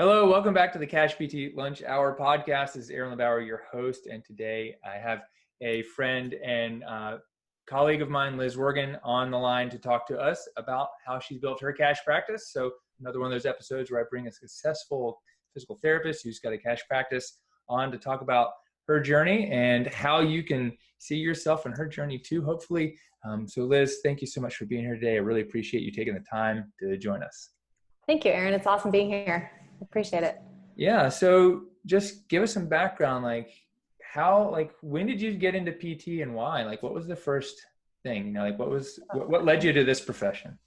Hello, welcome back to the CashPT Lunch Hour podcast. This is Aaron LeBauer, your host, and today I have a friend and colleague of mine, Liz Wergin, on the line to talk to us about how she's built her cash practice. So another one of those episodes where I bring a successful physical therapist who's got a cash practice on to talk about her journey and how you can see yourself in her journey too, hopefully. So Liz, thank you so much for being here today. I really appreciate you taking the time to join us. Thank you, Aaron. It's awesome being here. Appreciate it. Yeah. So just give us some background, when did you get into PT and why? Like, what was the first thing? What led you to this profession?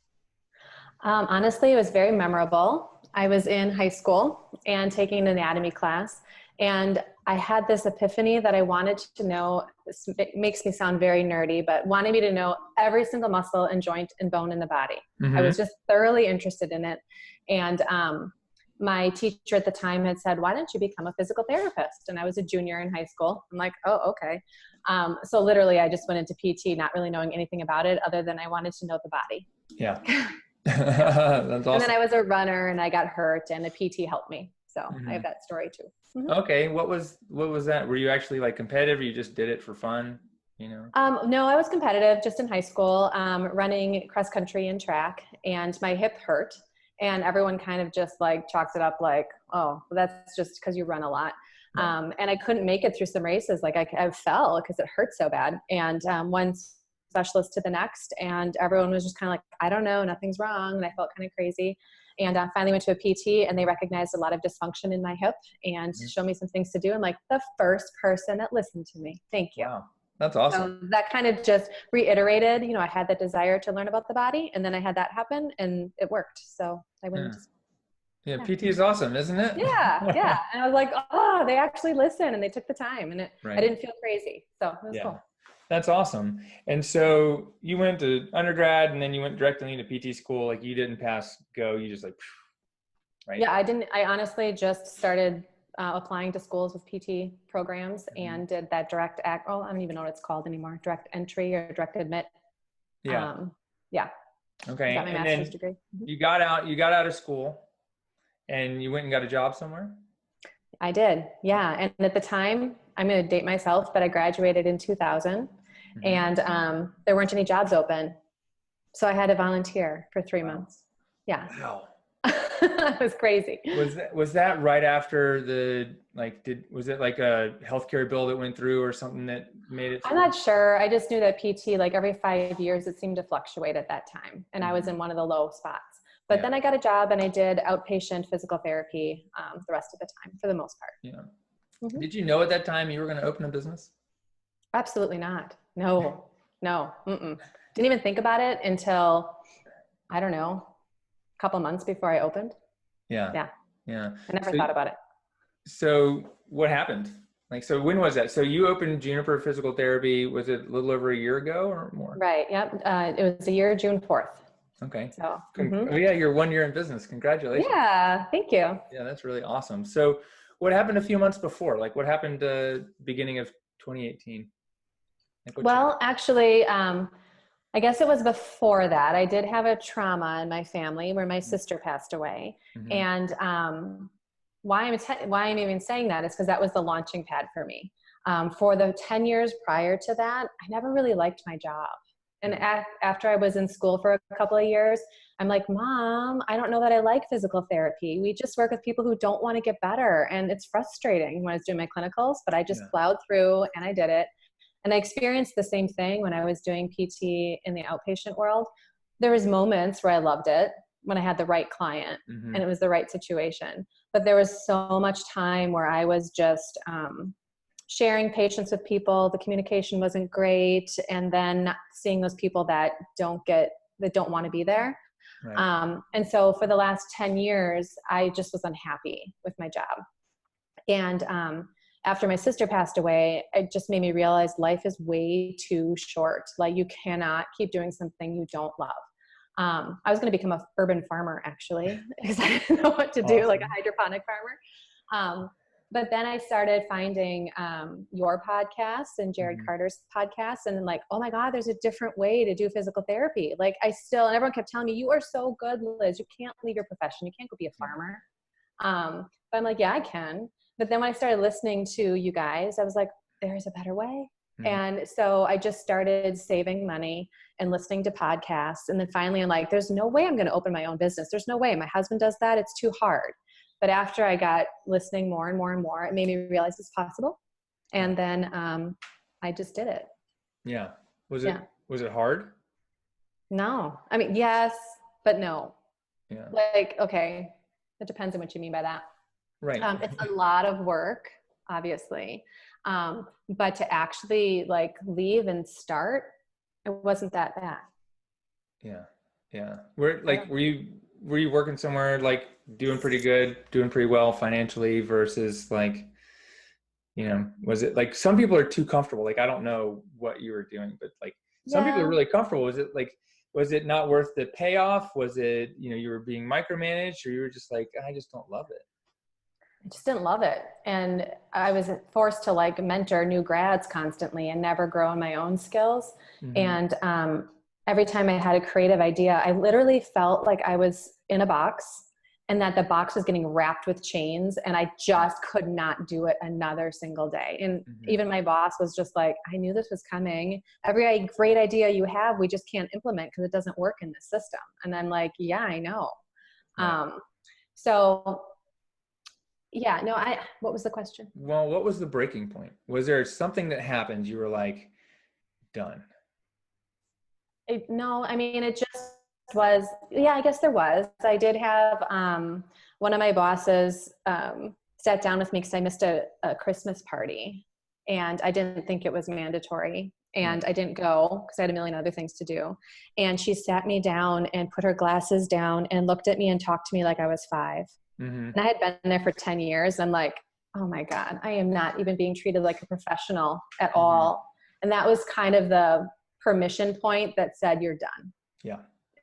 Honestly, it was very memorable. I was in high school and taking an anatomy class, and I had this epiphany that I wanted to know, it makes me sound very nerdy, but wanted me to know every single muscle and joint and bone in the body. Mm-hmm. I was just thoroughly interested in it. And, my teacher at the time had said, why don't you become a physical therapist? And I was a junior in high school. I'm like, oh, okay. So literally I just went into PT, not really knowing anything about it other than I wanted to know the body. Yeah. That's awesome. And then I was a runner and I got hurt and the PT helped me. So I have that story too. Mm-hmm. Okay. What was that? Were you actually like competitive or you just did it for fun? No, I was competitive just in high school, running cross country and track, and my hip hurt. And everyone kind of just like chalks it up like, oh, well, that's just because you run a lot. Right. And I couldn't make it through some races. Like I fell because it hurt so bad. And one specialist to the next, and everyone was just kind of like, I don't know, nothing's wrong. And I felt kind of crazy. And finally went to a PT and they recognized a lot of dysfunction in my hip and showed me some things to do. I'm like the first person that listened to me. Thank you. Wow. That's awesome. So that kind of just reiterated, I had that desire to learn about the body, and then I had that happen and it worked. So I went into Yeah, PT is awesome, isn't it? Yeah. And I was like, oh, they actually listened and they took the time, and Right. I didn't feel crazy. So it was cool. That's awesome. And so you went to undergrad and then you went directly into PT school. Like you didn't pass go, you just right? Yeah, I honestly just started applying to schools with PT programs and did that direct I don't even know what it's called anymore. Direct entry or direct admit. Yeah. Okay. Got my master's degree. You got out of school and you went and got a job somewhere? I did. Yeah. And at the time, I'm going to date myself, but I graduated in 2000 and there weren't any jobs open. So I had to volunteer for 3 months. Yeah. Wow. It was crazy. Was that right after was it like a healthcare bill that went through or something that made it? I'm not sure. I just knew that PT, like every 5 years, it seemed to fluctuate at that time. And I was in one of the low spots. But then I got a job and I did outpatient physical therapy the rest of the time for the most part. Yeah. Mm-hmm. Did you know at that time you were going to open a business? Absolutely not. No. Mm-mm. Didn't even think about it until, I don't know, a couple months before I opened. Yeah. I never thought about it. So what happened? So when was that? So you opened Juniper Physical Therapy, was it a little over a year ago or more? Right. Yep. It was a year, June 4th. Okay. So, Oh yeah, you're 1 year in business. Congratulations. Yeah. Thank you. Yeah, that's really awesome. So what happened a few months before? Like what happened beginning of 2018? Actually, I guess it was before that. I did have a trauma in my family where my sister passed away. And why I'm even saying that is because that was the launching pad for me. For the 10 years prior to that, I never really liked my job. And after I was in school for a couple of years, I'm like, Mom, I don't know that I like physical therapy. We just work with people who don't want to get better. And it's frustrating when I was doing my clinicals, but I just plowed through and I did it. And I experienced the same thing when I was doing PT in the outpatient world. There was moments where I loved it when I had the right client and it was the right situation. But there was so much time where I was just sharing patients with people. The communication wasn't great. And then seeing those people that don't want to be there. Right. And so for the last 10 years, I just was unhappy with my job. And after my sister passed away, it just made me realize life is way too short. Like you cannot keep doing something you don't love. I was going to become an urban farmer actually, because I didn't know what to do, like a hydroponic farmer. But then I started finding your podcast and Jared Carter's podcast, and then like, oh my God, there's a different way to do physical therapy. Like and everyone kept telling me, you are so good, Liz. You can't leave your profession. You can't go be a farmer. But I'm like, yeah, I can. But then when I started listening to you guys, I was like, there's a better way. Mm-hmm. And so I just started saving money and listening to podcasts. And then finally I'm like, there's no way I'm going to open my own business. There's no way. My husband does that. It's too hard. But after I got listening more and more and more, it made me realize it's possible. And then I just did it. Yeah. Was it hard? No. I mean, yes, but no. Yeah. Like, okay, it depends on what you mean by that. Right. It's a lot of work, obviously. But to actually like leave and start, it wasn't that bad. Yeah. Yeah. Were you working somewhere like doing pretty good, doing pretty well financially versus like, was it like some people are too comfortable? Like, I don't know what you were doing, but like some people are really comfortable. Was it not worth the payoff? Was it, you were being micromanaged, or you were just like, I just don't love it? I just didn't love it. And I was forced to like mentor new grads constantly and never grow in my own skills. Mm-hmm. And every time I had a creative idea, I literally felt like I was in a box and that the box was getting wrapped with chains, and I just could not do it another single day. And even my boss was just like, I knew this was coming. Every great idea you have, we just can't implement because it doesn't work in this system. And I'm like, yeah, I know. Right. So yeah, no, what was the question? Well, what was the breaking point? Was there something that happened? You were like, done. No, I mean, it just was, yeah, I guess there was. I did have one of my bosses sat down with me because I missed a Christmas party and I didn't think it was mandatory. And I didn't go because I had a million other things to do. And she sat me down and put her glasses down and looked at me and talked to me like I was 5. And I had been there for 10 years. I'm like, oh my God, I am not even being treated like a professional at all. And that was kind of the permission point that said, you're done. Yeah.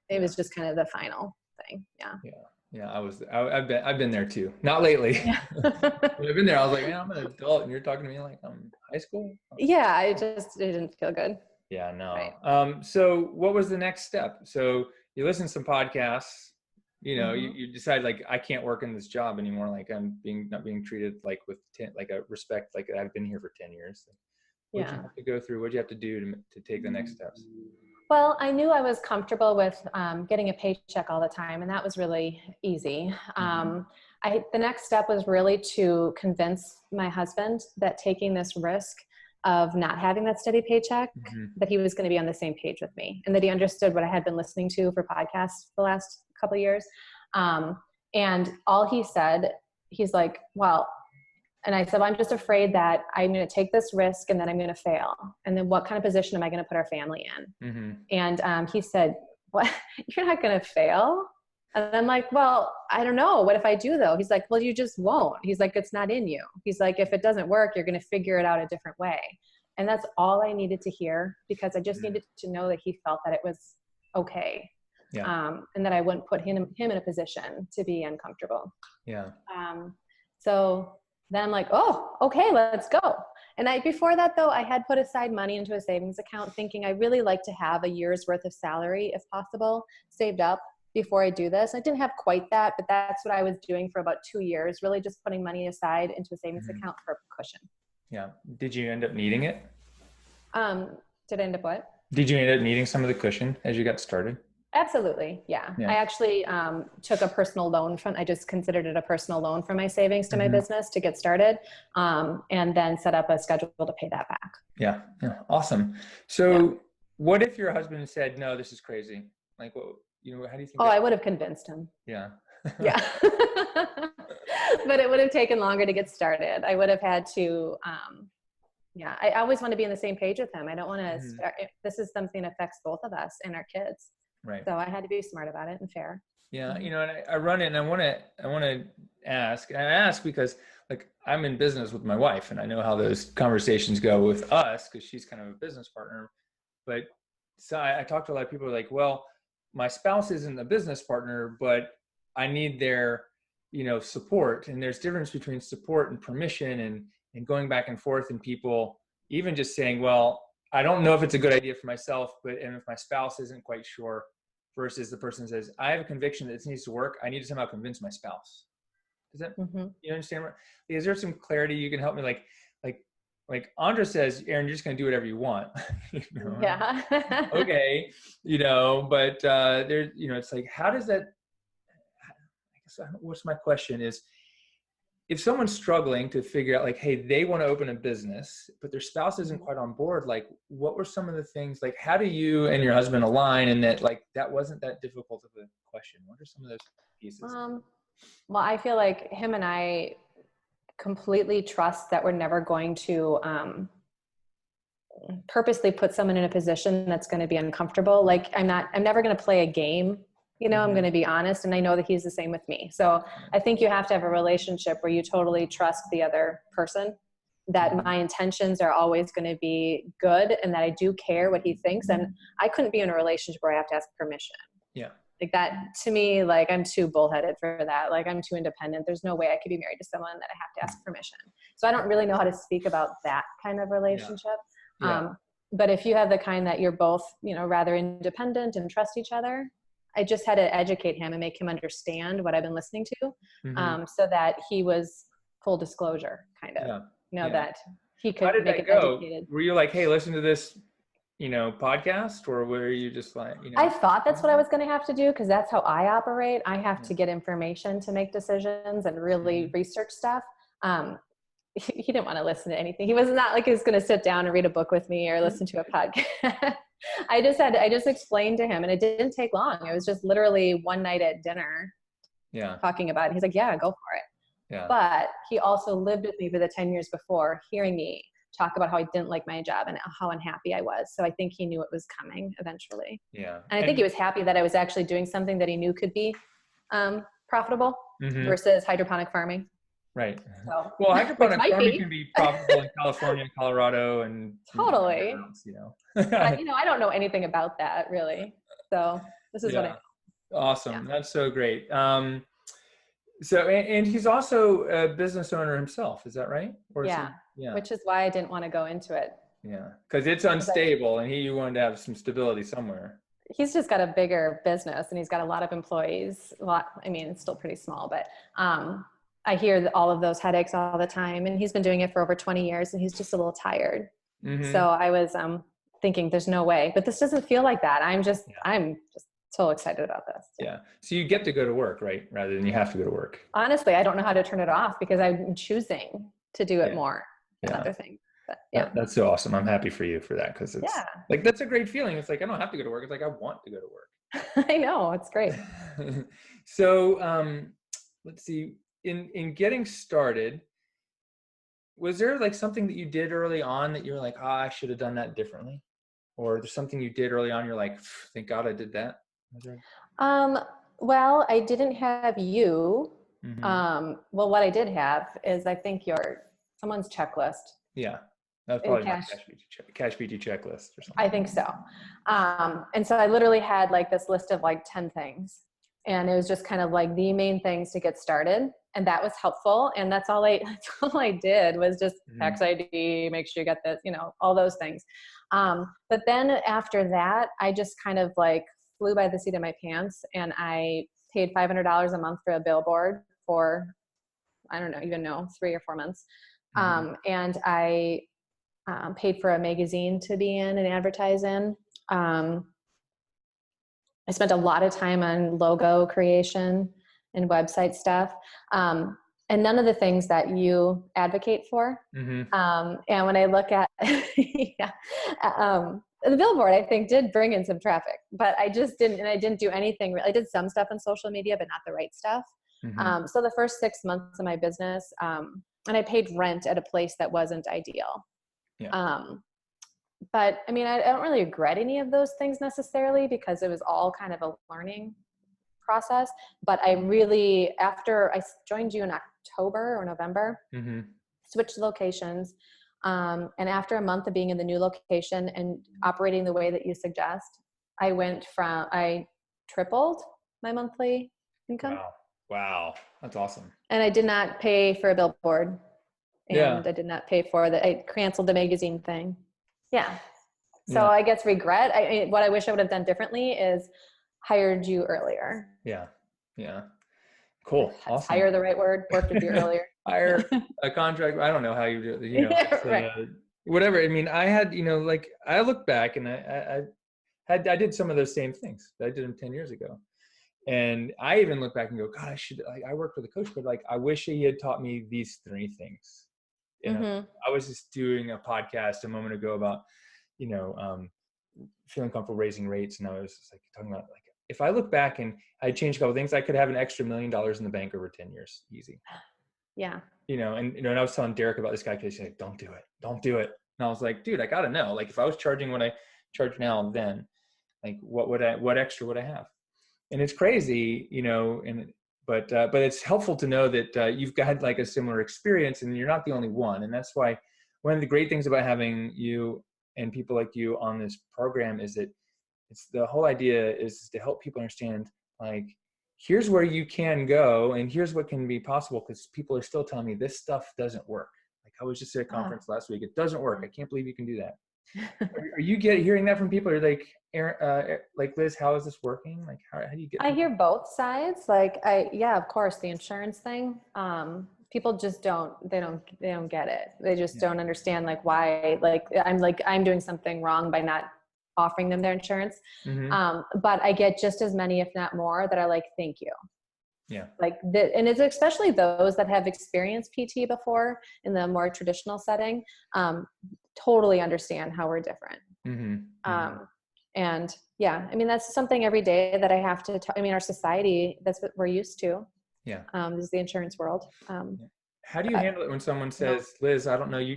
It was just kind of the final thing. Yeah. Yeah. Yeah. I've been there too. Not lately. Yeah. When I've been there, I was like, man, I'm an adult and you're talking to me like I'm high school. Yeah. It didn't feel good. Yeah, no. Right. So what was the next step? So you listen to some podcasts, you decide like, I can't work in this job anymore. Like I'm not being treated like with like a respect, like I've been here for 10 years. What'd you have to go through? What'd you have to do to take the next steps? Well, I knew I was comfortable with getting a paycheck all the time, and that was really easy. The next step was really to convince my husband that taking this risk of not having that steady paycheck, that he was going to be on the same page with me, and that he understood what I had been listening to for podcasts the last couple of years. And all he said, he's like, well, and I said, well, I'm just afraid that I'm going to take this risk and then I'm going to fail. And then what kind of position am I going to put our family in? And he said, what? You're not going to fail? And I'm like, well, I don't know. What if I do though? He's like, well, you just won't. He's like, it's not in you. He's like, if it doesn't work, you're going to figure it out a different way. And that's all I needed to hear, because I just needed to know that he felt that it was okay. Yeah. And that I wouldn't put him in a position to be uncomfortable. Yeah. So then I'm like, oh, okay, let's go. And before that though, I had put aside money into a savings account thinking I really like to have a year's worth of salary, if possible, saved up before I do this. I didn't have quite that, but that's what I was doing for about 2 years, really just putting money aside into a savings account for a cushion. Yeah. Did you end up needing it? Did I end up what? Did you end up needing some of the cushion as you got started? Absolutely. Yeah. I actually took a personal loan I just considered it a personal loan from my savings to my business to get started, and then set up a schedule to pay that back. Yeah. Yeah. Awesome. So what if your husband said, no, this is crazy? Like, what, how do you think? Oh, I would have convinced him. Yeah. Yeah. But it would have taken longer to get started. I would have had to, I always want to be on the same page with him. I don't want to start, this is something that affects both of us and our kids. Right. So I had to be smart about it and fair. Yeah. And I run it and I want to ask, and I ask because like I'm in business with my wife and I know how those conversations go with us because she's kind of a business partner. But so I talk to a lot of people like, well, my spouse isn't a business partner, but I need their, support. And there's difference between support and permission and going back and forth, and people even just saying, well, I don't know if it's a good idea for myself, and if my spouse isn't quite sure, versus the person says, I have a conviction that this needs to work. I need to somehow convince my spouse Does that, Mm-hmm. you understand? Is there some clarity you can help me? Like Andra says, Aaron, you're just going to do whatever you want. Yeah. Okay. But there, it's like, how does that, I guess, what's my question is, if someone's struggling to figure out like, hey, they want to open a business, but their spouse isn't quite on board, like what were some of the things, like how do you and your husband align, and that like that wasn't that difficult of a question? What are some of those pieces? Well, I feel like him and I completely trust that we're never going to purposely put someone in a position that's going to be uncomfortable. Like I'm never going to play a game. I'm going to be honest, and I know that he's the same with me. So I think you have to have a relationship where you totally trust the other person, that my intentions are always going to be good and that I do care what he thinks. And I couldn't be in a relationship where I have to ask permission. Yeah. Like that to me, like I'm too bullheaded for that. Like I'm too independent. There's no way I could be married to someone that I have to ask permission. So I don't really know how to speak about that kind of relationship. Yeah. But if you have the kind that you're both, rather independent and trust each other, I just had to educate him and make him understand what I've been listening to, so that he was full disclosure kind of, that he could make it educated. Were you like, hey, listen to this, podcast, or were you just like, I thought that's what I was going to have to do, because that's how I operate. I have to get information to make decisions and really research stuff. He didn't want to listen to anything. He was not like he was going to sit down and read a book with me or listen to a podcast. I just explained to him, and it didn't take long. It was just literally one night at dinner talking about it. He's like, yeah, go for it. Yeah. But he also lived with me for the 10 years before, hearing me talk about how I didn't like my job and how unhappy I was. So I think he knew it was coming eventually. Yeah. And I think he was happy that I was actually doing something that he knew could be profitable versus hydroponic farming. Right. So, well, hydroponic farming can be profitable in California, Colorado, and totally. But, I don't know anything about that really. So this is what I know. Awesome. Yeah. That's so great. So, and he's also a business owner himself. Is that right? Or which is why I didn't want to go into it. Yeah. Because it's unstable, and you wanted to have some stability somewhere. He's just got a bigger business, and he's got a lot of employees. It's still pretty small, but I hear all of those headaches all the time, and he's been doing it for over 20 years, and he's just a little tired. So I was thinking there's no way, but this doesn't feel like that. I'm just so excited about this. Yeah. So you get to go to work, right? Rather than you have to go to work. Honestly, I don't know how to turn it off, because I'm choosing to do it more than other things. But, that's so awesome. I'm happy for you for that. Cause it's like, that's a great feeling. It's like, I don't have to go to work. It's like, I want to go to work. I know. It's great. So let's see, in getting started, was there like something that you did early on that you were like, I should have done that differently? Or there's something you did early on, you're like, thank God I did that? Well, I didn't have you. Well, what I did have is, I think someone's checklist. Yeah. That's probably my CashPT checklist or something. I think so. And so I literally had like this list of like 10 things, and it was just kind of like the main things to get started. And that was helpful. And that's all I did was just tax ID, make sure you get this, all those things. But then after that, I just kind of like flew by the seat of my pants, and I paid $500 a month for a billboard for, I don't even know, 3 or 4 months. And I paid for a magazine to be in and advertise in. I spent a lot of time on logo creation and website stuff. And none of the things that you advocate for. And when I look at, the billboard, I think, did bring in some traffic, but I just didn't, and I didn't do anything. I did some stuff on social media, but not the right stuff. So the first 6 months of my business, and I paid rent at a place that wasn't ideal. But I don't really regret any of those things necessarily, because it was all kind of a learning process. But I really, after I joined you in October or November, switched locations. And after a month of being in the new location and operating the way that you suggest, I tripled my monthly income. Wow. That's awesome. And I did not pay for a billboard. And I did not pay for I canceled the magazine thing. So I guess regret, what I wish I would have done differently is hired you earlier. Cool. Is Awesome. hire the right word? Worked with you earlier. Hire a contract. I don't know how you do it, Yeah, right. whatever. I mean, I had, like I look back and I did some of those same things. I did them 10 years ago. And I even look back and go, God, I worked with a coach, but like, I wish he had taught me these 3 things. Mm-hmm. I was just doing a podcast a moment ago about, you know, feeling comfortable raising rates. And I was just like talking about like, if I look back and I changed a couple of things, I could have an extra $1 million in the bank over 10 years. Easy. Yeah. And I was telling Derek about this guy because he's like, don't do it. Don't do it. And I was like, dude, I got to know, like, if I was charging what I charge now, then like, what extra would I have? And it's crazy, but it's helpful to know that you've got like a similar experience and you're not the only one. And that's why one of the great things about having you and people like you on this program is that it's the whole idea is to help people understand, like, here's where you can go and here's what can be possible, because people are still telling me this stuff doesn't work. Like, I was just at a conference last week. It doesn't work. I can't believe you can do that. Are you hearing that from people? Are like, like, Liz, how is this working? Like, how do you get? I hear both sides. Like yeah, of course, the insurance thing. People just they don't get it. They just don't understand like why, like I'm doing something wrong by not offering them their insurance. Mm-hmm. But I get just as many, if not more, that are like, thank you. Yeah. Like that, and it's especially those that have experienced PT before in the more traditional setting, totally understand how we're different. Mm-hmm. Mm-hmm. And yeah, I mean, that's something every day that I have to, I mean, our society, that's what we're used to. Yeah. This is the insurance world. How do you handle it when someone says, Liz, I don't know,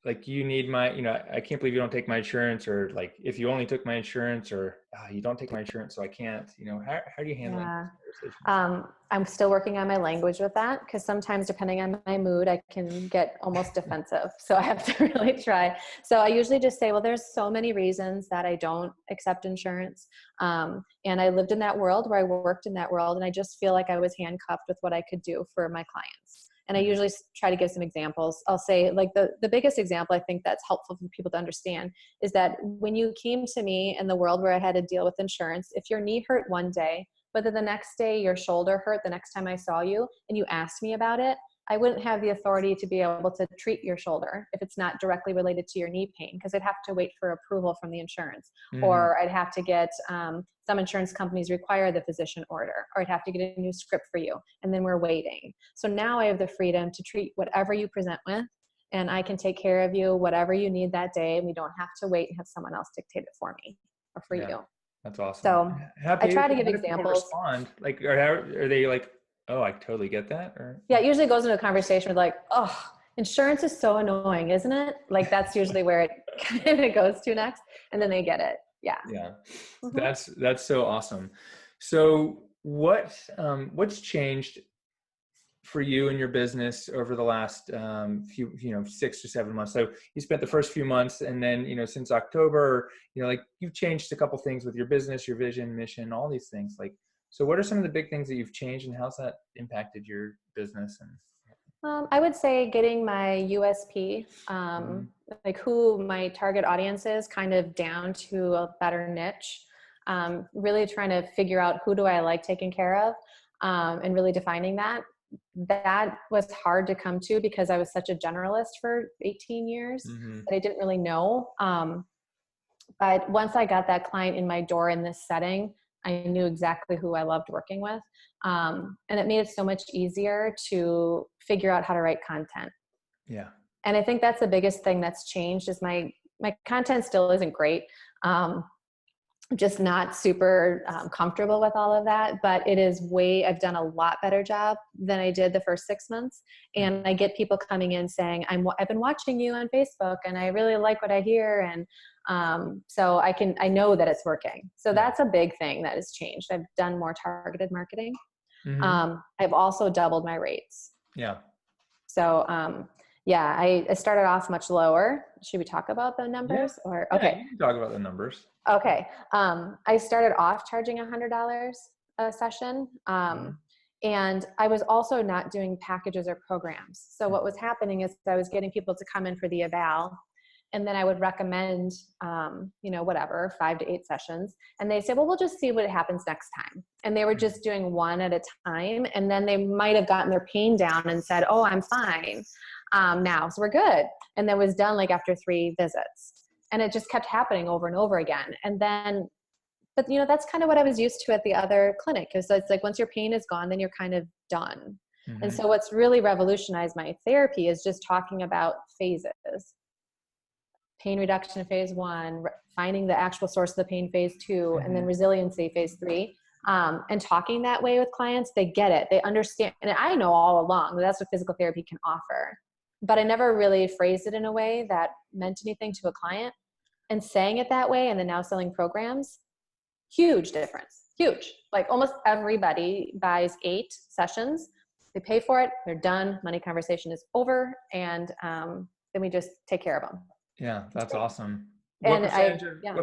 like, you need my, I can't believe you don't take my insurance, or like, if you only took my insurance, or you don't take my insurance, so I can't, how do you handle those conversations? I'm still working on my language with that, because sometimes depending on my mood, I can get almost defensive. So I have to really try. So I usually just say, well, there's so many reasons that I don't accept insurance. And I lived in that world where I worked in that world, and I just feel like I was handcuffed with what I could do for my clients. And I usually try to give some examples. I'll say, like, the biggest example I think that's helpful for people to understand is that when you came to me in the world where I had to deal with insurance, if your knee hurt one day, whether the next day your shoulder hurt the next time I saw you and you asked me about it, I wouldn't have the authority to be able to treat your shoulder if it's not directly related to your knee pain, because I'd have to wait for approval from the insurance. Mm-hmm. Or I'd have to get, some insurance companies require the physician order, or I'd have to get a new script for you, and then we're waiting. So now I have the freedom to treat whatever you present with, and I can take care of you, whatever you need that day, and we don't have to wait and have someone else dictate it for me or for you. That's awesome. So I try to give how do people examples. respond? Like, are they like, oh, I totally get that? Or yeah, it usually goes into a conversation with like, oh, insurance is so annoying, isn't it? Like, that's usually where it kind of goes to next, and then they get it. Yeah. Yeah. Mm-hmm. That's so awesome. So what's changed for you and your business over the last few 6 to 7 months? So you spent the first few months, and then since October, like, you've changed a couple things with your business, your vision, mission, all these things. Like, so what are some of the big things that you've changed, and how's that impacted your business? And I would say getting my USP, like who my target audience is, kind of down to a better niche. Really trying to figure out who do I like taking care of, and really defining that. That was hard to come to because I was such a generalist for 18 years that I didn't really know. But once I got that client in my door in this setting, I knew exactly who I loved working with. And it made it so much easier to figure out how to write content. Yeah. And I think that's the biggest thing that's changed is my content still isn't great. Just not super comfortable with all of that, but I've done a lot better job than I did the first 6 months. And I get people coming in saying, I've been watching you on Facebook and I really like what I hear. And so I know that it's working. So that's a big thing that has changed. I've done more targeted marketing. I've also doubled my rates. Yeah. So, I started off much lower. Should we talk about the numbers okay? You can talk about the numbers. Okay. I started off charging $100 a session. And I was also not doing packages or programs. So what was happening is I was getting people to come in for the eval, And then I would recommend, whatever, 5 to 8 sessions. And they say, well, we'll just see what happens next time. And they were just doing one at a time. And then they might've gotten their pain down and said, oh, I'm fine now. So we're good. And that was done like after 3 visits. And it just kept happening over and over again. And then, but that's kind of what I was used to at the other clinic. Because it's like, once your pain is gone, then you're kind of done. Mm-hmm. And so what's really revolutionized my therapy is just talking about phases. Pain reduction phase 1, finding the actual source of the pain phase 2, mm-hmm. and then resiliency phase 3. And talking that way with clients, they get it. They understand. And I know all along that's what physical therapy can offer. But I never really phrased it in a way that meant anything to a client. And saying it that way and then now selling programs, huge difference. Huge. Like almost everybody buys 8 sessions. They pay for it. They're done. Money conversation is over. And then we just take care of them. Yeah, that's awesome. What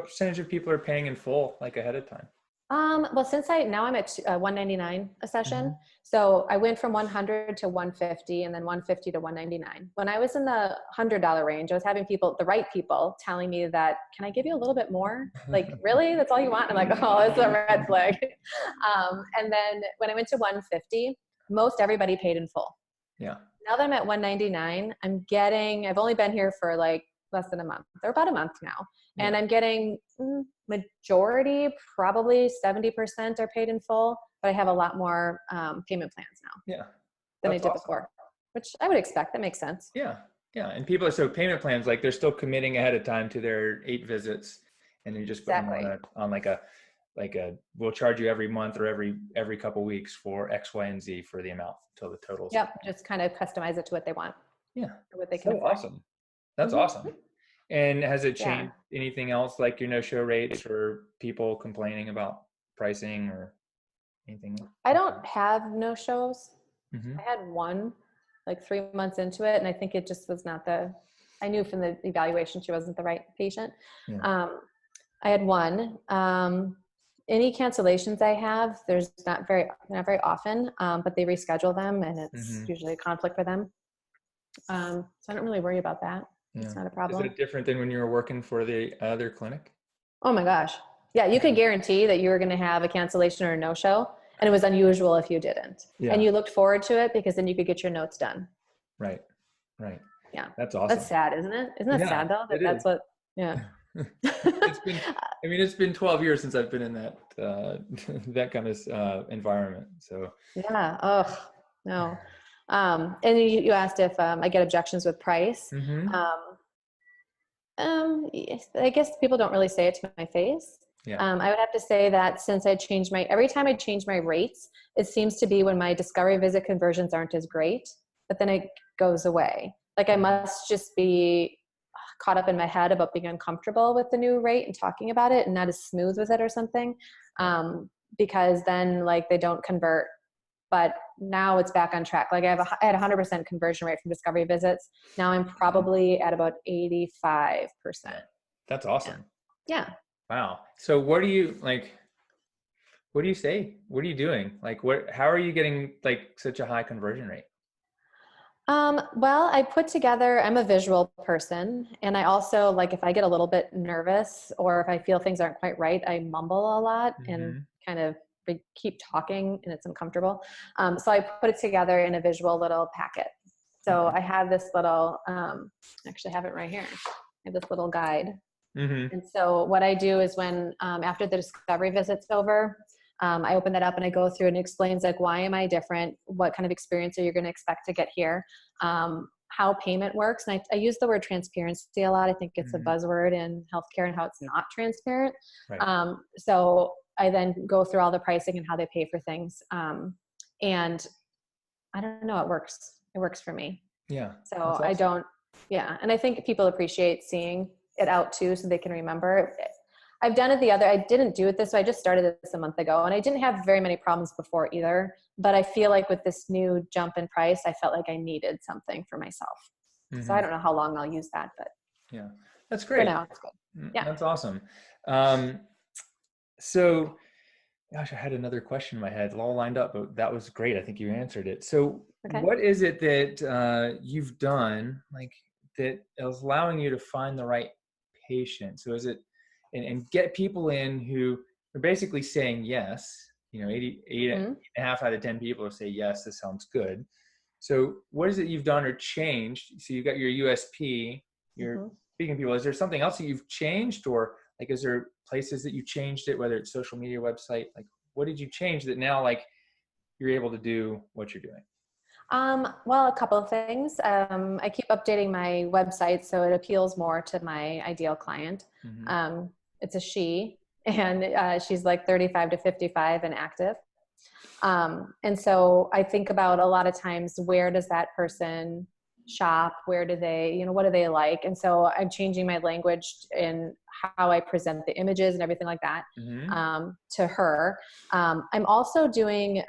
percentage of people are paying in full, like ahead of time? Well, since now I'm at $199 a session. Mm-hmm. So I went from 100 to 150 and then 150 to 199. When I was in the $100 range, I was having the right people telling me that, can I give you a little bit more? Like, really? That's all you want? I'm like, oh, it's a red flag. And then when I went to 150, most everybody paid in full. Yeah. Now that I'm at 199, I've only been here for like less than a month, or about a month now. Yeah. And I'm getting majority, probably 70% are paid in full, but I have a lot more payment plans now than I did before, which I would expect. That makes sense. Yeah. Yeah. And people, so payment plans, like they're still committing ahead of time to their 8 visits, and you just put them on like a, we'll charge you every month or every couple weeks for X, Y, and Z for the amount until the totals. Yep. Just kind of customize it to what they want. Yeah. Or what they can afford. Awesome. That's mm-hmm. awesome. And has it changed anything else, like your no-show rates or people complaining about pricing or anything? I don't have no-shows. Mm-hmm. I had one like 3 months into it. And I think it just was I knew from the evaluation she wasn't the right patient. Yeah. I had one. Any cancellations I have, there's not very often, but they reschedule them and it's mm-hmm. usually a conflict for them. So I don't really worry about that. Yeah. It's not a problem. Is it different than when you were working for the other clinic? Oh my gosh. Yeah. You could guarantee that you were going to have a cancellation or a no-show, and it was unusual if you didn't. Yeah. And you looked forward to it because then you could get your notes done. Right. Right. Yeah. That's awesome. That's sad, isn't it? Isn't that sad though? That's what, yeah. It's been 12 years since I've been in that kind of environment. So yeah. Oh no. And you asked if I get objections with price. Mm-hmm. I guess people don't really say it to my face. Yeah. I would have to say that since every time I change my rates, it seems to be when my discovery visit conversions aren't as great, but then it goes away. Like I must just be caught up in my head about being uncomfortable with the new rate and talking about it and not as smooth with it or something. Because then like they don't convert. But now it's back on track. Like I had 100% conversion rate from discovery visits. Now I'm probably at about 85%. That's awesome. Yeah. Wow. So what do you say? What are you doing? Like how are you getting like such a high conversion rate? Well, I'm a visual person. And I also like, if I get a little bit nervous or if I feel things aren't quite right, I mumble a lot mm-hmm. and kind of keep talking and it's uncomfortable. So I put it together in a visual little packet. So I have this little, actually have it right here. I have this little guide. Mm-hmm. And so what I do is when, after the discovery visit's over, I open that up and I go through and it explains like, why am I different? What kind of experience are you going to expect to get here? How payment works. And I use the word transparency a lot. I think it's mm-hmm. a buzzword in healthcare and how it's not transparent. Right. So I then go through all the pricing and how they pay for things. And I don't know, it works. It works for me. Yeah. So awesome. And I think people appreciate seeing it out too, so they can remember. I've done it I didn't do it this way. I just started this a month ago and I didn't have very many problems before either. But I feel like with this new jump in price, I felt like I needed something for myself. Mm-hmm. So I don't know how long I'll use that, but yeah, that's great. For now, it's good. Yeah. That's awesome. So, gosh, I had another question in my head all lined up, but that was great. I think you answered it. So what is it that you've done like that is allowing you to find the right patient? So is it, and get people in who are basically saying yes, 8 and a half out of 10 people will say, yes, this sounds good. So what is it you've done or changed? So you've got your USP, you're speaking to people. Is there something else that you've changed, or like, is there places that you changed it, whether it's social media, website, like what did you change that now like you're able to do what you're doing? Well, a couple of things. I keep updating my website so it appeals more to my ideal client. It's a she, and she's like 35 to 55 and active. And so I think about a lot of times, where does that person shop? Where do they, what do they like? And so I'm changing my language in how I present the images and everything like that, to her. I'm also doing,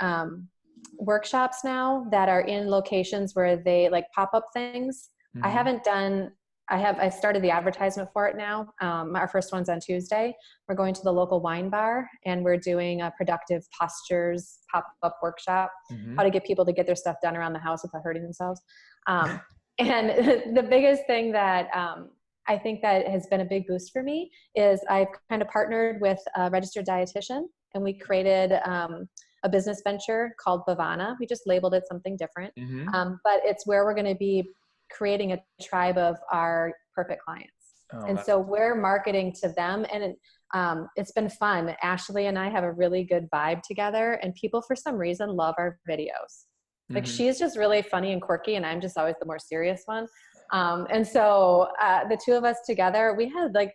workshops now that are in locations where they like pop-up things. I started the advertisement for it now. Our first one's on Tuesday. We're going to the local wine bar and we're doing a productive postures pop-up workshop, how to get people to get their stuff done around the house without hurting themselves. And the biggest thing that I think that has been a big boost for me is I've kind of partnered with a registered dietitian, and we created a business venture called Bhavana. We just labeled it something different. But it's where we're going to be creating a tribe of our perfect clients. And so we're marketing to them, and it's been fun. Ashley and I have a really good vibe together, and people for some reason love our videos. Like she's just really funny and quirky, and I'm just always the more serious one. And so the two of us together, we had like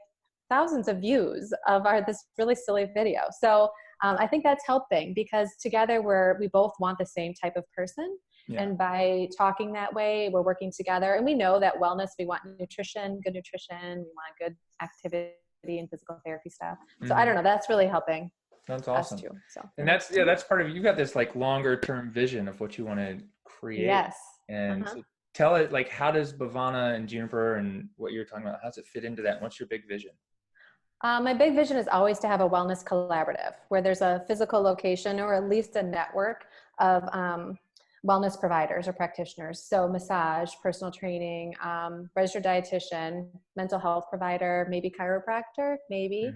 thousands of views of this really silly video. So I think that's helping, because together we both want the same type of person. Yeah. And by talking that way, we're working together. And we know that wellness, we want nutrition, good nutrition, we want good activity and physical therapy stuff. So I don't know, that's really helping. That's awesome. Us too, so. And that's part of, you've got this like longer term vision of what you want to create. Yes. And so tell it, like, how does Bhavana and Juniper and what you're talking about, how does it fit into that? What's your big vision? My big vision is always to have a wellness collaborative where there's a physical location or at least a network of wellness providers or practitioners. So massage, personal training, registered dietitian, mental health provider, maybe chiropractor, maybe.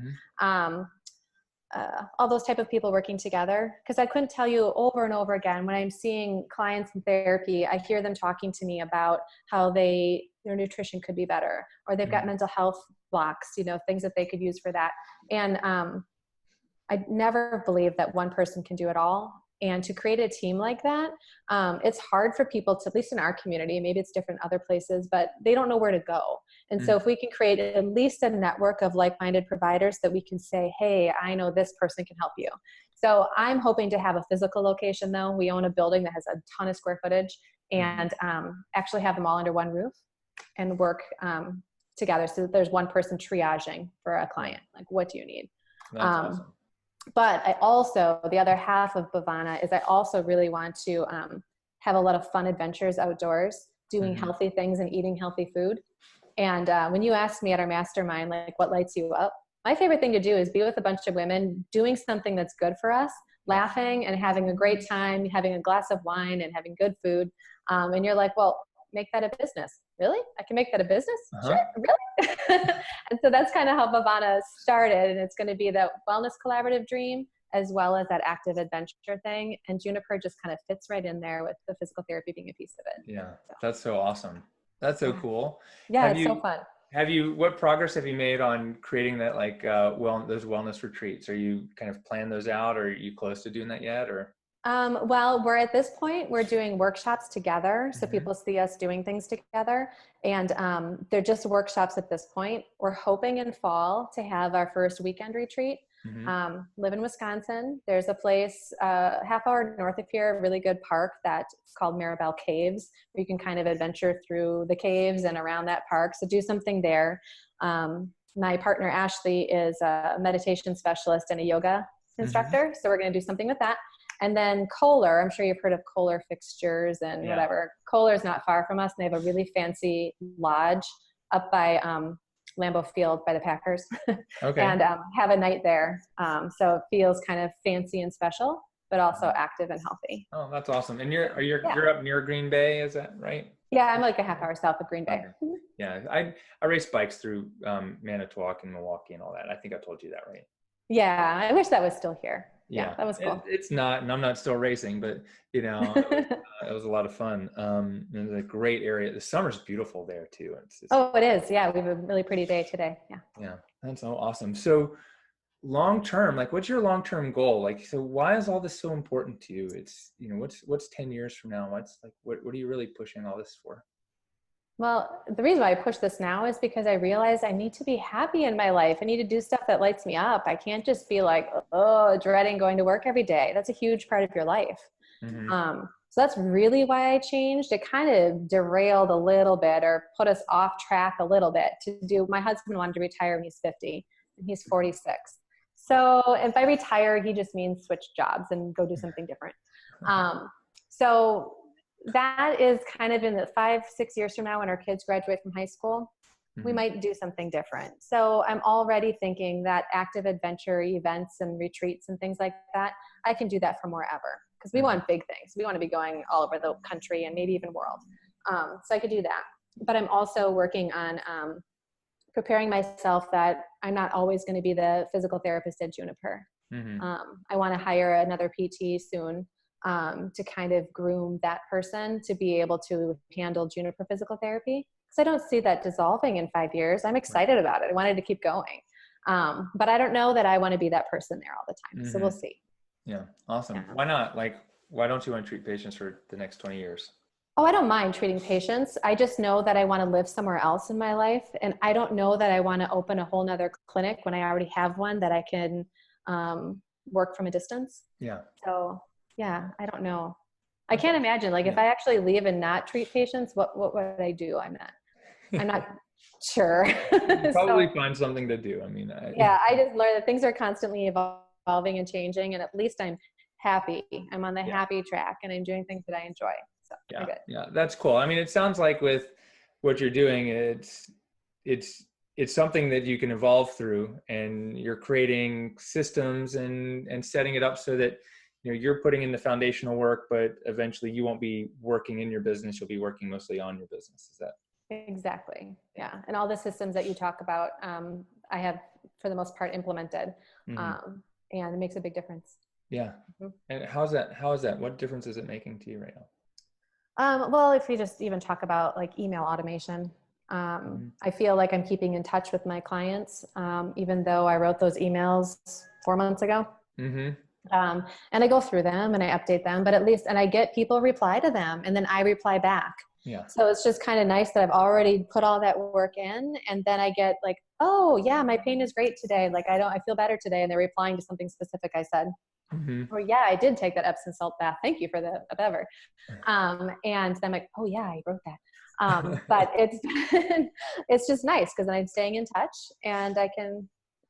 All those type of people working together. Because I couldn't tell you over and over again, when I'm seeing clients in therapy, I hear them talking to me about how their nutrition could be better, or they've got mental health blocks, things that they could use for that. And I never believed that one person can do it all. And to create a team like that, it's hard for people to, at least in our community, maybe it's different other places, but they don't know where to go. And so if we can create at least a network of like-minded providers that we can say, hey, I know this person can help you. So I'm hoping to have a physical location though. We own a building that has a ton of square footage, and actually have them all under one roof and work together, so that there's one person triaging for a client. Like, what do you need? That's awesome. But the other half of Bhavana is I also really want to have a lot of fun adventures outdoors, doing healthy things and eating healthy food. And when you asked me at our mastermind, like, what lights you up? My favorite thing to do is be with a bunch of women doing something that's good for us, laughing and having a great time, having a glass of wine and having good food. And you're like, well, make that a business. Really? I can make that a business? Sure. Really? And so that's kind of how Bhavana started. And it's going to be the wellness collaborative dream, as well as that active adventure thing. And Juniper just kind of fits right in there with the physical therapy being a piece of it. Yeah. So. That's so awesome. That's so cool. Yeah. It's so fun. What progress have you made on creating that, like, those wellness retreats? Are you kind of planning those out, or are you close to doing that yet, or? Well, we're at this point, we're doing workshops together. So people see us doing things together, and they're just workshops at this point. We're hoping in fall to have our first weekend retreat. Live in Wisconsin. There's a place half hour north of here, a really good park that's called Maribel Caves, where you can kind of adventure through the caves and around that park. So do something there. My partner, Ashley, is a meditation specialist and a yoga instructor. So we're going to do something with that. And then Kohler, I'm sure you've heard of Kohler fixtures and whatever. Kohler is not far from us. And they have a really fancy lodge up by Lambeau Field by the Packers. Okay. And have a night there. So it feels kind of fancy and special, but also active and healthy. Oh, that's awesome. And you're up near Green Bay, is that right? Yeah, I'm like a half hour south of Green Bay. Okay. Yeah, I race bikes through Manitowoc and Milwaukee and all that. I think I told you that, right? Yeah, I wish that was still here. Yeah, Yeah, that was cool. it's not, and I'm not still racing, but it was a lot of fun. It was a great area. The summer's beautiful there too. Oh, it is. Yeah, we have a really pretty day today. Yeah. Yeah, that's so awesome. So long term, like what's your long term goal? Like, so why is all this so important to you? It's, what's 10 years from now? What's like, what are you really pushing all this for? Well, the reason why I push this now is because I realize I need to be happy in my life. I need to do stuff that lights me up. I can't just be like, oh, dreading going to work every day. That's a huge part of your life. Mm-hmm. So that's really why I changed. It kind of derailed a little bit or put us off track a little bit my husband wanted to retire when he's 50 and he's 46. So if I retire, he just means switch jobs and go do something different. So that is kind of in the 5-6 years from now when our kids graduate from high school, we might do something different. So I'm already thinking that active adventure events and retreats and things like that, I can do that from wherever because we want big things. We want to be going all over the country and maybe even world. So I could do that. But I'm also working on preparing myself that I'm not always going to be the physical therapist at Juniper. I want to hire another PT soon to kind of groom that person to be able to handle Juniper physical therapy. Because I don't see that dissolving in 5 years. I'm excited about it. I wanted to keep going. But I don't know that I want to be that person there all the time. So we'll see. Yeah. Awesome. Yeah. Why not? Like, why don't you want to treat patients for the next 20 years? Oh, I don't mind treating patients. I just know that I want to live somewhere else in my life. And I don't know that I want to open a whole nother clinic when I already have one that I can work from a distance. Yeah. So yeah, I don't know. I can't imagine if I actually leave and not treat patients, what would I do? I'm not sure. Probably find something to do. I mean, I just learned that things are constantly evolving and changing, and at least I'm happy. I'm on the happy track and I'm doing things that I enjoy. So yeah, that's cool. I mean, it sounds like with what you're doing, it's something that you can evolve through, and you're creating systems and setting it up so that you're putting in the foundational work, but eventually you won't be working in your business. You'll be working mostly on your business. Is that? Exactly. Yeah. And all the systems that you talk about, I have for the most part implemented, and it makes a big difference. Yeah. And how is that? What difference is it making to you right now? Well, if we just even talk about like email automation, I feel like I'm keeping in touch with my clients, even though I wrote those emails 4 months ago. And I go through them and I update them, but at least, and I get people reply to them and then I reply back. Yeah. So it's just kind of nice that I've already put all that work in, and then I get like, oh yeah, my pain is great today. Like I feel better today. And they're replying to something specific I said. Or yeah, I did take that Epsom salt bath. Thank you for the whatever. And I'm like, oh yeah, I wrote that. But it's just nice because then I'm staying in touch and I can,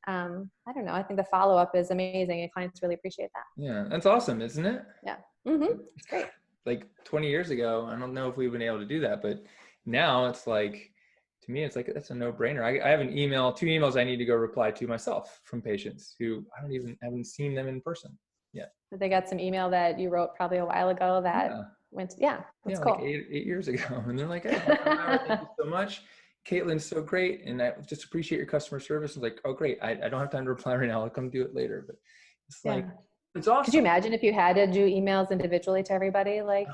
I don't know. I think the follow-up is amazing and clients really appreciate that. Yeah. That's awesome. Isn't it? Yeah. It's great. Like 20 years ago, I don't know if we've been able to do that, but now it's like, to me, it's like, that's a no-brainer. I have 2 emails I need to go reply to myself from patients who haven't seen them in person yet. But they got some email that you wrote probably a while ago that that's cool. Like 8 years ago. And they're like, hey, thank you so much. Caitlin's so great. And I just appreciate your customer service. I was like, oh, great. I don't have time to reply right now. I'll come do it later. But it's like, it's awesome. Could you imagine if you had to do emails individually to everybody? Like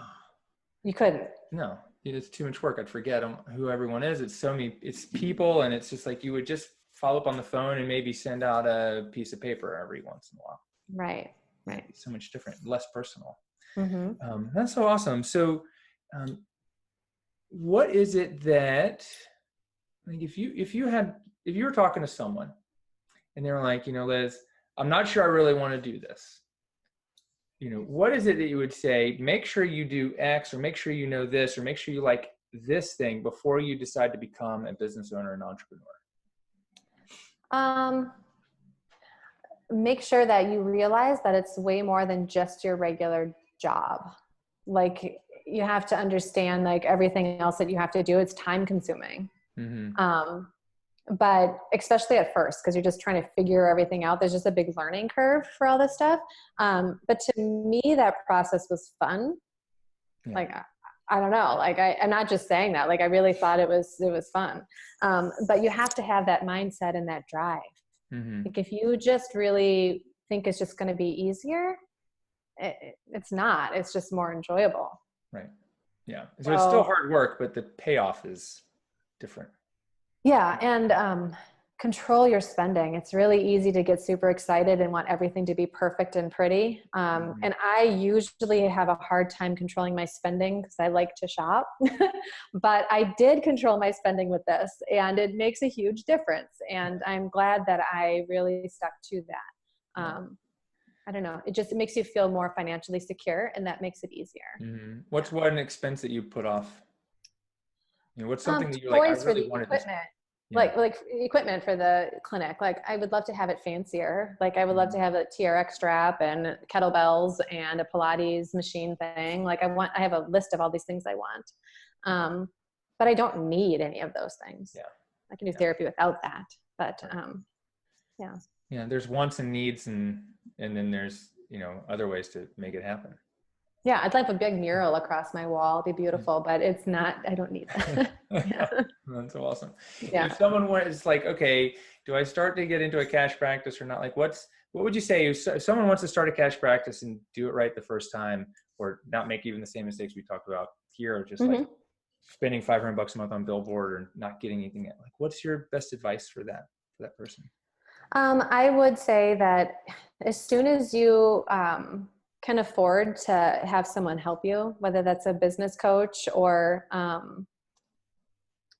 you couldn't. No, it's too much work. I'd forget who everyone is. It's people. And it's just like, you would just follow up on the phone and maybe send out a piece of paper every once in a while. Right. So much different, less personal. That's so awesome. So what is it that, like, if you were talking to someone and they were like, Liz, I'm not sure I really want to do this. What is it that you would say, make sure you do X, or make sure you know this, or make sure you like this thing before you decide to become a business owner and entrepreneur? Make sure that you realize that it's way more than just your regular job. Like you have to understand like everything else that you have to do. It's time consuming. But especially at first, because you're just trying to figure everything out. There's just a big learning curve for all this stuff. But to me, that process was fun. Yeah. Like I don't know. Like I'm not just saying that, like I really thought it was fun. But you have to have that mindset and that drive. Mm-hmm. Like if you just really think it's just going to be easier, it's not, it's just more enjoyable. Right. Yeah. So it's still hard work, but the payoff is different. Yeah. And control your spending. It's really easy to get super excited and want everything to be perfect and pretty. And I usually have a hard time controlling my spending because I like to shop, but I did control my spending with this, and it makes a huge difference. And I'm glad that I really stuck to that. I don't know. It makes you feel more financially secure, and that makes it easier. What's one expense that you put off? What's something that you're like, I Toys for really the wanted this? equipment. Yeah. Like equipment for the clinic. Like I would love to have it fancier. Like I would love to have a TRX strap and kettlebells and a Pilates machine thing. Like I have a list of all these things I want. But I don't need any of those things. Yeah. I can do therapy without that. But yeah. Yeah. There's wants and needs, and then there's, other ways to make it happen. Yeah, I'd like a big mural across my wall. It'd be beautiful, but it's not, I don't need that. Yeah. That's awesome. Yeah. If someone was like, okay, do I start to get into a cash practice or not? Like what would you say if someone wants to start a cash practice and do it right the first time, or not make even the same mistakes we talked about here, or just like spending $500 a month on billboard or not getting anything? Like, what's your best advice for that person? I would say that as soon as you can afford to have someone help you, whether that's a business coach or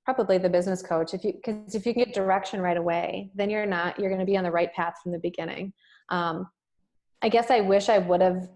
probably the business coach, because if you can get direction right away, then you're going to be on the right path from the beginning. I guess I wish I would have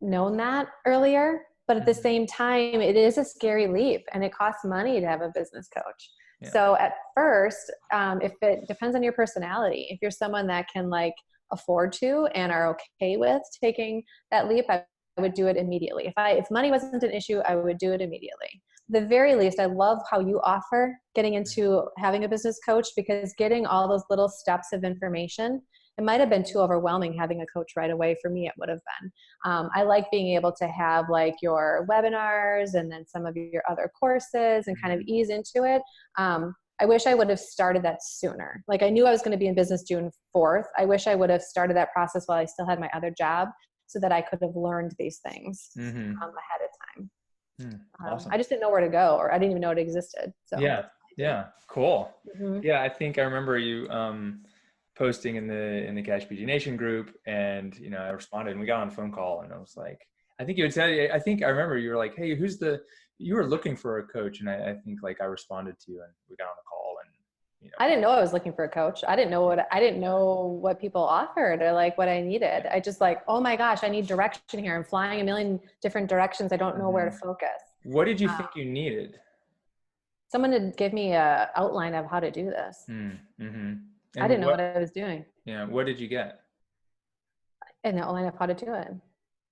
known that earlier, but at the same time, it is a scary leap, and it costs money to have a business coach. Yeah. So at first, if it depends on your personality, if you're someone that can like afford to and are okay with taking that leap, I would do it immediately. If money wasn't an issue, I would do it immediately. The very least, I love how you offer getting into having a business coach, because getting all those little steps of information, it might have been too overwhelming having a coach right away. For me, it would have been. I like being able to have like your webinars and then some of your other courses and kind of ease into it. I wish I would have started that sooner. Like I knew I was going to be in business June 4th. I wish I would have started that process while I still had my other job, so that I could have learned these things ahead of time. Awesome. I just didn't know where to go, or I didn't even know it existed. So yeah, cool. Yeah, I think I remember you posting in the CashPT Nation group, and I responded, and we got on a phone call, and I was like, I think you had said, I think I remember you were like, hey, you were looking for a coach, and I think like I responded to you, and we got on a call, and I didn't know I was looking for a coach. I didn't know what people offered or like what I needed. I just like, oh my gosh, I need direction here. I'm flying a million different directions. I don't know where to focus. What did you think you needed? Someone to give me a outline of how to do this. I didn't know what I was doing. Yeah. What did you get? An outline of how to do it.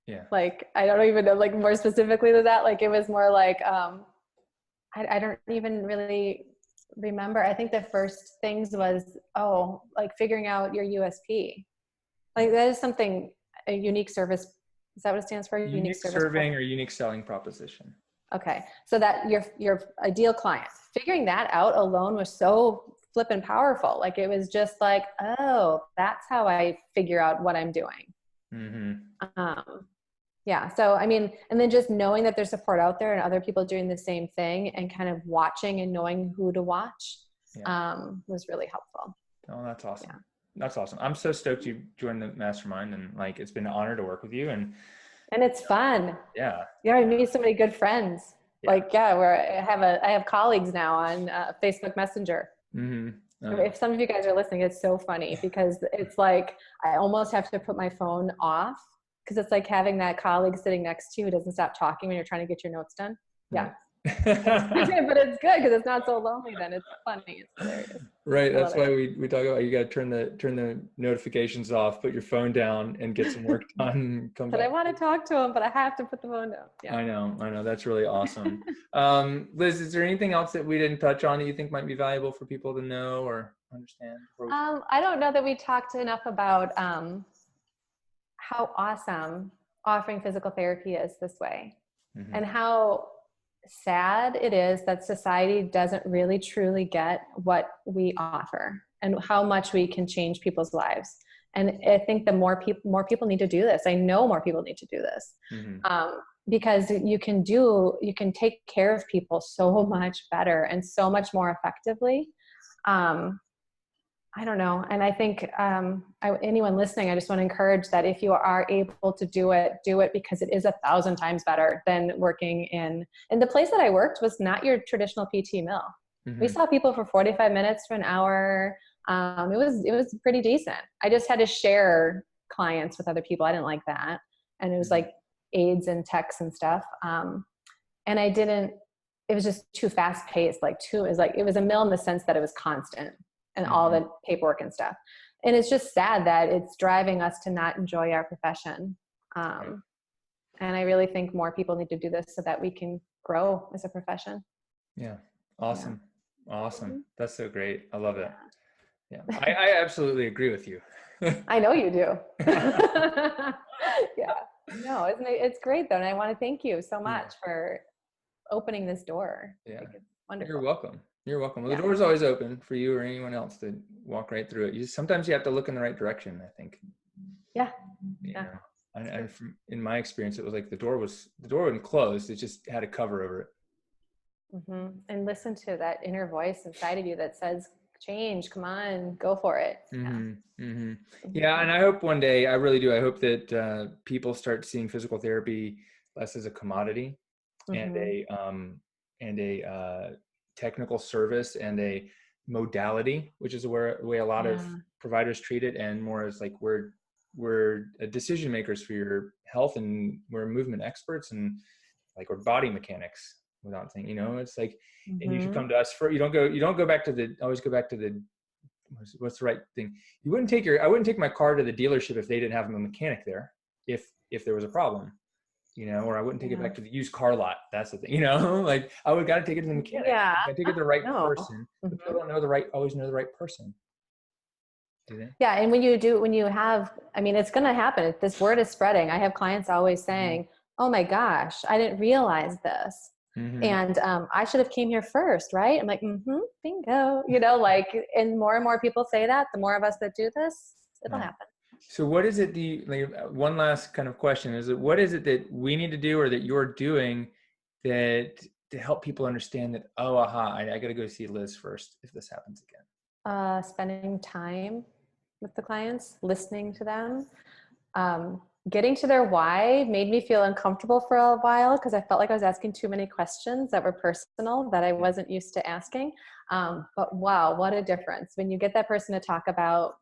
Yeah. Like, I don't even know, like more specifically than that. Like it was more like, I don't even really remember. I think the first things was, like figuring out your USP. Like that is something, a unique service. Is that what it stands for? Unique serving or unique selling proposition. Okay. So that your ideal client, figuring that out alone was so flippin' powerful. Like it was just like, oh, that's how I figure out what I'm doing. Yeah. So, I mean, and then just knowing that there's support out there and other people doing the same thing, and kind of watching and knowing who to watch was really helpful. Oh, that's awesome. Yeah. That's awesome. I'm so stoked you joined the mastermind, and like, it's been an honor to work with you, and it's fun. Yeah. Yeah. I meet so many good friends. Yeah. Like, where I have colleagues now on Facebook Messenger. If some of you guys are listening, it's so funny, because it's like, I almost have to put my phone off, because it's like having that colleague sitting next to you who doesn't stop talking when you're trying to get your notes done. Yeah. But it's good, because it's not so lonely then. It's funny. It's hilarious. Right. That's why we talk about, you got to turn the notifications off, put your phone down, and get some work done. Come back. I want to talk to him, but I have to put the phone down. Yeah. I know. That's really awesome. Liz, is there anything else that we didn't touch on that you think might be valuable for people to know or understand? I don't know that we talked enough about how awesome offering physical therapy is this way, and how sad it is that society doesn't really truly get what we offer and how much we can change people's lives. And I think the more people need to do this. I know more people need to do this. Because you can take care of people so much better and so much more effectively. I don't know. And I think anyone listening, I just want to encourage that if you are able to do it because it is 1,000 times better than working in the place that I worked was not your traditional PT mill. We saw people for 45 minutes to an hour. It was pretty decent. I just had to share clients with other people. I didn't like that. And it was like aides and techs and stuff. And it was just too fast paced. It was a mill in the sense that it was constant and all the paperwork and stuff. And it's just sad that it's driving us to not enjoy our profession. And I really think more people need to do this so that we can grow as a profession. Yeah. Awesome. Yeah. Awesome. That's so great. I love it. Yeah. I absolutely agree with you. I know you do. Yeah. No, it's great though. And I want to thank you so much for opening this door. Yeah. It's wonderful. You're welcome. You're welcome. Well, the door is always open for you or anyone else to walk right through it. Sometimes you have to look in the right direction, I think. Yeah. You know? And in my experience, it was like the door wasn't closed. It just had a cover over it. And listen to that inner voice inside of you that says, change, come on, go for it. Yeah. And I hope one day, I really do. I hope that people start seeing physical therapy less as a commodity and a technical service and a modality, which is the way a lot of providers treat it, and more as like we're decision makers for your health, and we're movement experts, and like we're body mechanics without thinking, it's like, and you should come to us for, you don't go back to always go back to the, what's the right thing? I wouldn't take my car to the dealership if they didn't have a mechanic there, if there was a problem. Or I wouldn't take it back to the used car lot. That's the thing, like I would got to take it to the mechanic. Yeah. I take it to the right person. But people don't always know the right person. Do they? Yeah. And when you have, it's going to happen. This word is spreading. I have clients always saying, oh my gosh, I didn't realize this. And I should have came here first, right? I'm like, bingo, and more people say that, the more of us that do this, it'll happen. So what is it, one last kind of question, what is it that we need to do or that you're doing that to help people understand that, I got to go see Liz first if this happens again? Spending time with the clients, listening to them, getting to their why made me feel uncomfortable for a while because I felt like I was asking too many questions that were personal that I wasn't used to asking. But wow, what a difference when you get that person to talk about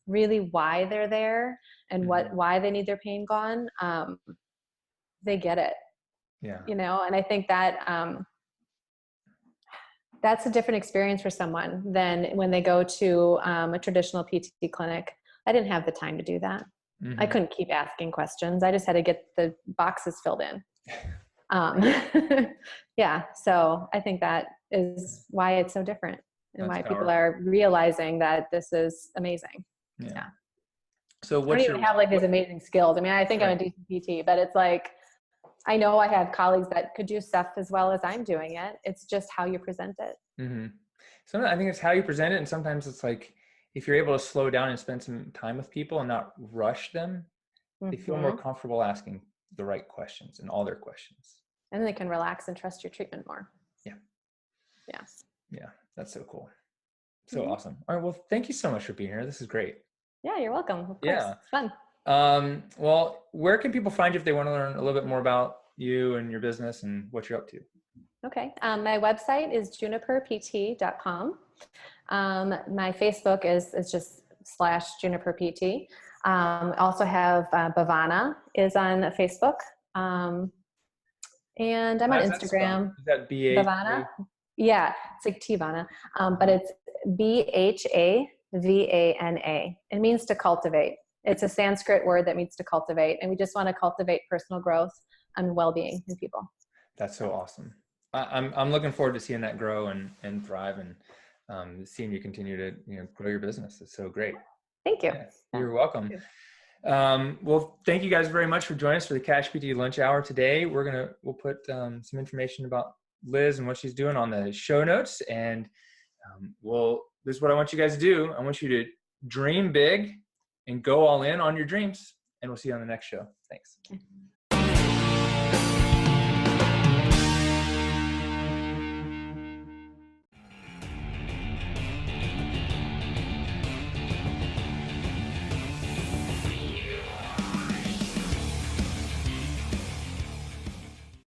really why they're there and why they need their pain gone. They get it. Yeah. And I think that that's a different experience for someone than when they go to a traditional PT clinic. I didn't have the time to do that. I couldn't keep asking questions. I just had to get the boxes filled in. Yeah. So I think that is why it's so different and why people are realizing that this is amazing. Yeah. So what I don't even have these amazing skills. I think I'm a decent PT, but it's like, I know I have colleagues that could do stuff as well as I'm doing it. It's just how you present it. So I think it's how you present it. And sometimes it's like, if you're able to slow down and spend some time with people and not rush them, they feel more comfortable asking the right questions and all their questions. And they can relax and trust your treatment more. Yeah. Yeah. Yeah. That's so cool. So awesome. All right. Well, thank you so much for being here. This is great. Yeah, you're welcome. Of course. Yeah. It's fun. Well, where can people find you if they want to learn a little bit more about you and your business and what you're up to? Okay. My website is juniperpt.com. My Facebook is just /juniperpt. Also have Bhavana is on Facebook. And I'm on Instagram. Is that Bhavana? Yeah, it's like Tivana. But it's Bhavana. It means to cultivate. It's a Sanskrit word that means to cultivate. And we just want to cultivate personal growth and well-being in people. That's so awesome. I'm looking forward to seeing that grow and thrive and seeing you continue to grow your business. It's so great. Thank you. Yeah, you're welcome. Thank you. Well, thank you guys very much for joining us for the CashPT lunch hour today. We'll put some information about Liz and what she's doing on the show notes. And this is what I want you guys to do. I want you to dream big and go all in on your dreams. And we'll see you on the next show. Thanks.